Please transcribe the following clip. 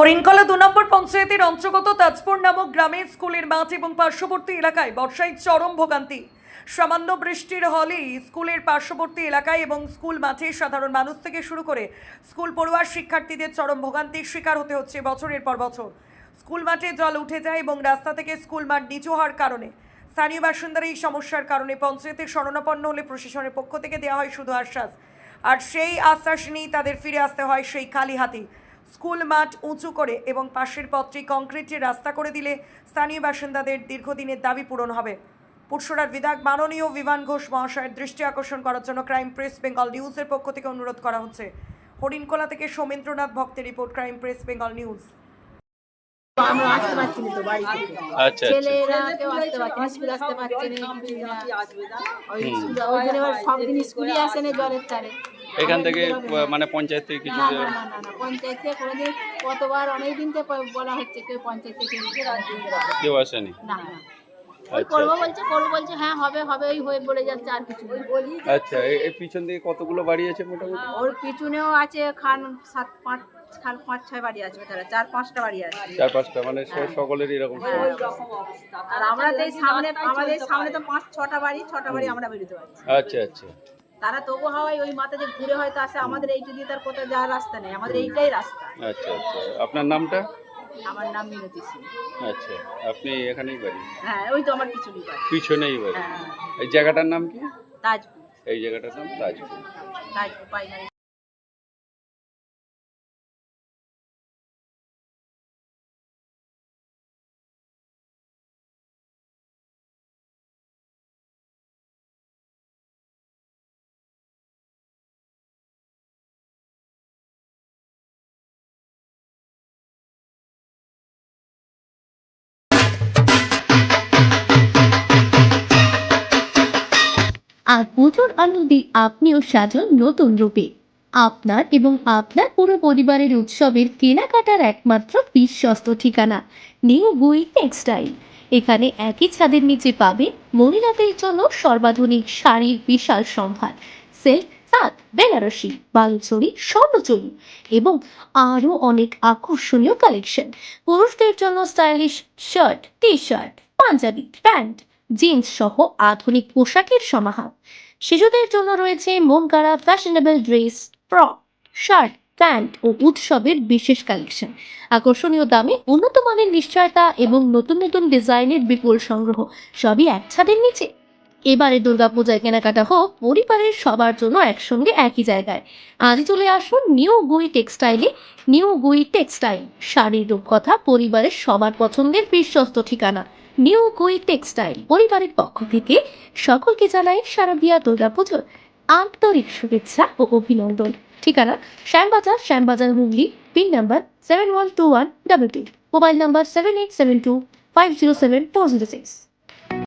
হরিণকলা ২ নম্বর পঞ্চায়েতের অন্তর্গত তাজপুর নামক গ্রামের স্কুলের মাঠ এবং পার্শ্ববর্তী এলাকায় বর্ষায় চরম ভোগান্তি। সামান্য বৃষ্টির হলেই স্কুলের পার্শ্ববর্তী এলাকায় এবং স্কুল মাঠে সাধারণ মানুষ থেকে শুরু করে স্কুল পড়ুয়ার শিক্ষার্থীদের চরম ভোগান্তির শিকার হতে হচ্ছে বছরের পর বছর। স্কুল মাঠে জল উঠে যায় এবং রাস্তা থেকে স্কুল মাঠ নিচু হওয়ার কারণে স্থানীয় বাসিন্দারা এই সমস্যার কারণে পঞ্চায়েতের শরণাপন্ন হলে প্রশাসনের পক্ষ থেকে দেওয়া হয় শুধু আশ্বাস, আর সেই আশ্বাস নিয়েই তাদের ফিরে আসতে হয় সেই খালি হাতে। স্কুল মাঠ উঁচু করে এবং পাশের পথটি কংক্রিটের রাস্তা করে দিলে স্থানীয় বাসিন্দাদের দীর্ঘদিনের দাবি পূরণ হবে। পুরসরার বিধায়ক মাননীয় বিমান ঘোষ মহাশয়ের দৃষ্টি আকর্ষণ করার জন্য ক্রাইম প্রেস বেঙ্গল নিউজের পক্ষ থেকে অনুরোধ করা হচ্ছে। হরিণকলা থেকে সৌমেন্দ্রনাথ ভক্তের report, crime press Bengal news. আমরা আসতে পারছি না তো বাড়ি থেকে। আচ্ছা ছেলেরা কেউ আসতে পারছে না, স্কুল আসতে পারছে না, ওই জন্য এবার সব দিন স্কুলই আসে না জলের তারে। এখান থেকে মানে পঞ্চায়েত থেকে কিছু না না না না না, পঞ্চায়েত থেকে কোনোদিন কতবার অনেক দিন থেকে বলা হচ্ছে, কেউ পঞ্চায়েত থেকে কেউ আসেনি। না না, ওই করবো বলছে হ্যাঁ হবে হবে, ওই হয়ে বলে যাচ্ছে, আর কিছু বলি। আচ্ছা, এই পিছন দিকে কতগুলো বাড়ি আছে মোটামুটি? ওর পিছনেও আছে খান 5-6 বাড়ি আছে, তারা 4-5টা বাড়ি আছে, 4-5টা, মানে সকলেরই এরকম। আর আমরা আমাদের সামনে তো 5-6টা বাড়ি, 6টা বাড়ি আমরা বেরোতে পারছি। আচ্ছা আচ্ছা, তারা তবু হয় ওই মাথা দিয়ে ঘুরে হয়তো আসে, আমাদের এইটা দিয়ে তার কোথাও যাওয়ার রাস্তা নেই, আমাদের এইটাই রাস্তা। আচ্ছা আচ্ছা, আপনার নামটা? আমার নাম মিনতি সিং। আচ্ছা, আপনি এখানেই বাড়ি? হ্যাঁ, ওই তো আমার পিছনেই বাড়ি। পিছনেই বাড়ি। হ্যাঁ, এই জায়গাটার নাম কি? তাজপুর। এই জায়গাটার নাম তাজপুর। তাজপুর প্রাইমারি। আর পুজোর আনন্দে আপনিও সাজুন নতুন রূপে। আপনার এবং আপনার পুরো পরিবারের উৎসবের কেনাকাটার একমাত্র বিশ্বস্ত ঠিকানা নিউ গুই টেক্সটাইল। এখানে একই ছাদের নিচে পাবে মহিলাদের জন্য সর্বাধুনিক শাড়ির বিশাল সম্ভার, সিল্ক, তাঁত, বেনারসি, বালুচরি, স্বর্ণচরি এবং আরও অনেক আকর্ষণীয় কালেকশন। পুরুষদের জন্য stylish shirt, T shirt, Punjabi, pant, jeans সহ আধুনিক পোশাকের সমাহার। শিশুদের জন্য রয়েছে মন করা fashionable dress, frock, shirt, pant ও উৎসবের বিশেষ কালেকশন। আকর্ষণীয় দামে উন্নত মানের নিশ্চয়তা এবং নতুন নতুন ডিজাইনের বিপুল সংগ্রহ, সবই এক ছাদের নিচে। এবারে দুর্গাপূজায় কেনাকাটা হোক পরিবারের সবার জন্য একসঙ্গে একই জায়গায়। আজই চলে আসুন নিউ গুই টেক্সটাইলে। নিউ গুই টেক্সটাইল, শাড়ির রূপকথা, পরিবারের সবার পছন্দের বিশ্বস্ত ঠিকানা। নিউ গুই টেক্সটাইল পরিবারের পক্ষ থেকে সকলকে জানাই শারদীয়া দুর্গাপুজোর আন্তরিক শুভেচ্ছা ও অভিনন্দন। ঠিকানা Shyambazar Hooghly, pin number 712122, mobile number 7872507406।